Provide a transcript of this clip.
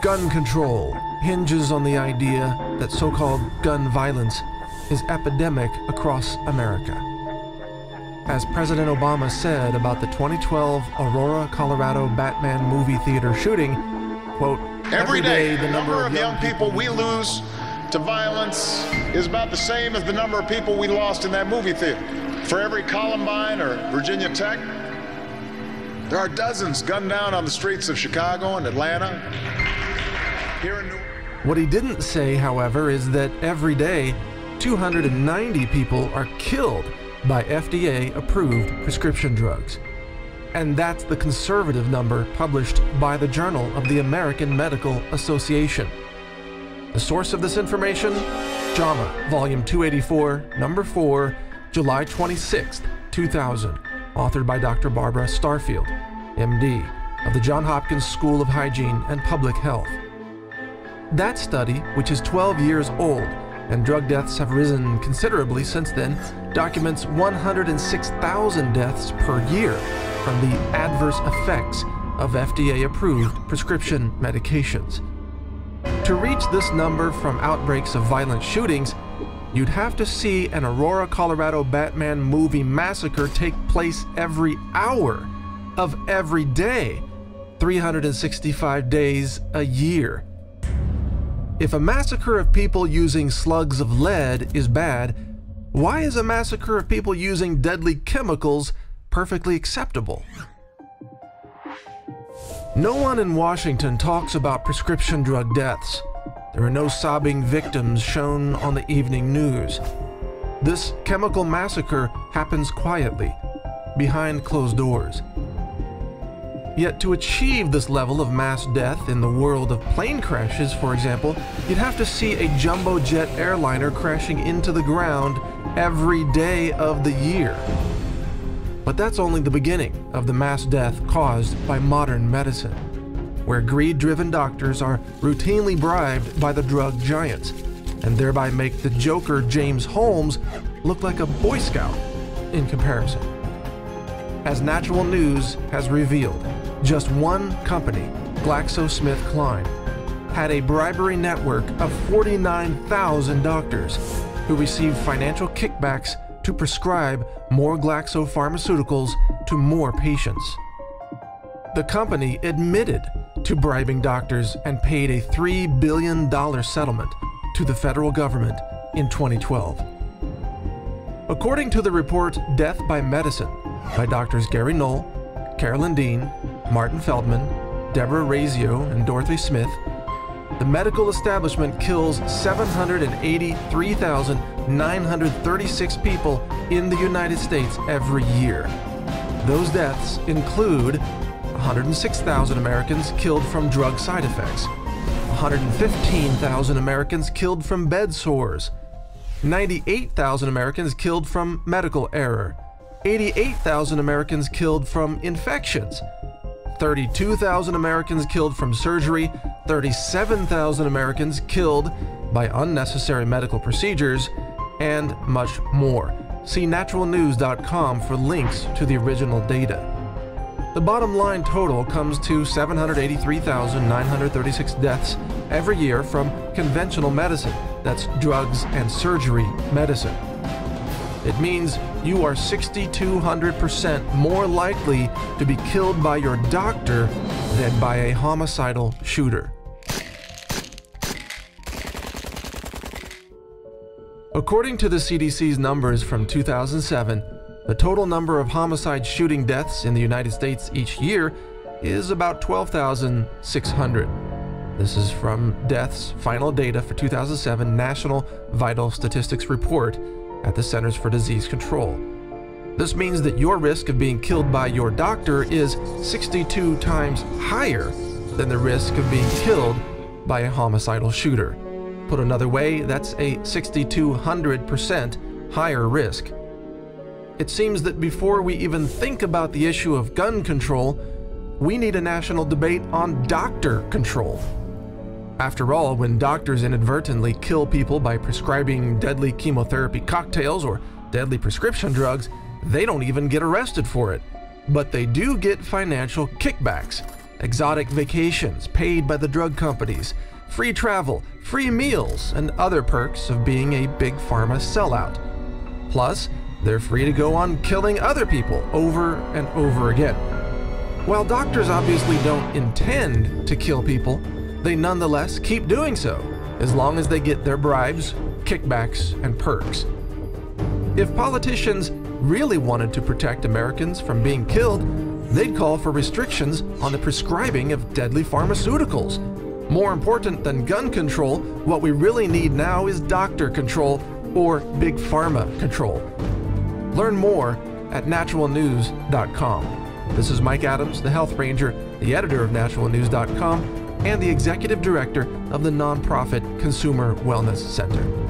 Gun control hinges on the idea that so-called gun violence is epidemic across America. As President Obama said about the 2012 Aurora, Colorado Batman movie theater shooting, quote, Every day, the number of young people we lose to violence is about the same as the number of people we lost in that movie theater. For every Columbine or Virginia Tech, there are dozens gunned down on the streets of Chicago and Atlanta. Here in New York. What he didn't say, however, is that every day, 290 people are killed by FDA-approved prescription drugs. And that's the conservative number published by the Journal of the American Medical Association. The source of this information? JAMA, Volume 284, Number 4, July 26, 2000, authored by Dr. Barbara Starfield, MD, of the Johns Hopkins School of Hygiene and Public Health. That study, which is 12 years old, and drug deaths have risen considerably since then, documents 106,000 deaths per year from the adverse effects of FDA-approved prescription medications. To reach this number from outbreaks of violent shootings, you'd have to see an Aurora, Colorado Batman movie massacre take place every hour of every day, 365 days a year. If a massacre of people using slugs of lead is bad, why is a massacre of people using deadly chemicals perfectly acceptable? No one in Washington talks about prescription drug deaths. There are no sobbing victims shown on the evening news. This chemical massacre happens quietly, behind closed doors. Yet to achieve this level of mass death in the world of plane crashes, for example, you'd have to see a jumbo jet airliner crashing into the ground every day of the year. But that's only the beginning of the mass death caused by modern medicine, where greed-driven doctors are routinely bribed by the drug giants, and thereby make the Joker James Holmes look like a Boy Scout in comparison. As Natural News has revealed, just one company, GlaxoSmithKline, had a bribery network of 49,000 doctors who received financial kickbacks to prescribe more Glaxo pharmaceuticals to more patients. The company admitted to bribing doctors and paid a $3 billion settlement to the federal government in 2012. According to the report Death by Medicine by doctors Gary Knoll, Carolyn Dean, Martin Feldman, Deborah Razio, and Dorothy Smith, the medical establishment kills 783,936 people in the United States every year. Those deaths include 106,000 Americans killed from drug side effects, 115,000 Americans killed from bed sores, 98,000 Americans killed from medical error, 88,000 Americans killed from infections, 32,000 Americans killed from surgery, 37,000 Americans killed by unnecessary medical procedures, and much more. See naturalnews.com for links to the original data. The bottom line total comes to 783,936 deaths every year from conventional medicine, that's drugs and surgery medicine. It means you are 6,200% more likely to be killed by your doctor than by a homicidal shooter. According to the CDC's numbers from 2007, the total number of homicide shooting deaths in the United States each year is about 12,600. This is from Death's final data for 2007 National Vital Statistics Report at the Centers for Disease Control. This means that your risk of being killed by your doctor is 62 times higher than the risk of being killed by a homicidal shooter. Put another way, that's a 6,200% higher risk. It seems that before we even think about the issue of gun control, we need a national debate on doctor control. After all, when doctors inadvertently kill people by prescribing deadly chemotherapy cocktails or deadly prescription drugs, they don't even get arrested for it. But they do get financial kickbacks, exotic vacations paid by the drug companies, free travel, free meals, and other perks of being a big pharma sellout. Plus, they're free to go on killing other people over and over again. While doctors obviously don't intend to kill people, they nonetheless keep doing so, as long as they get their bribes, kickbacks, and perks. If politicians really wanted to protect Americans from being killed, they'd call for restrictions on the prescribing of deadly pharmaceuticals. More important than gun control, what we really need now is doctor control, or big pharma control. Learn more at naturalnews.com. This is Mike Adams, the Health Ranger, the editor of naturalnews.com, and the executive director of the nonprofit Consumer Wellness Center.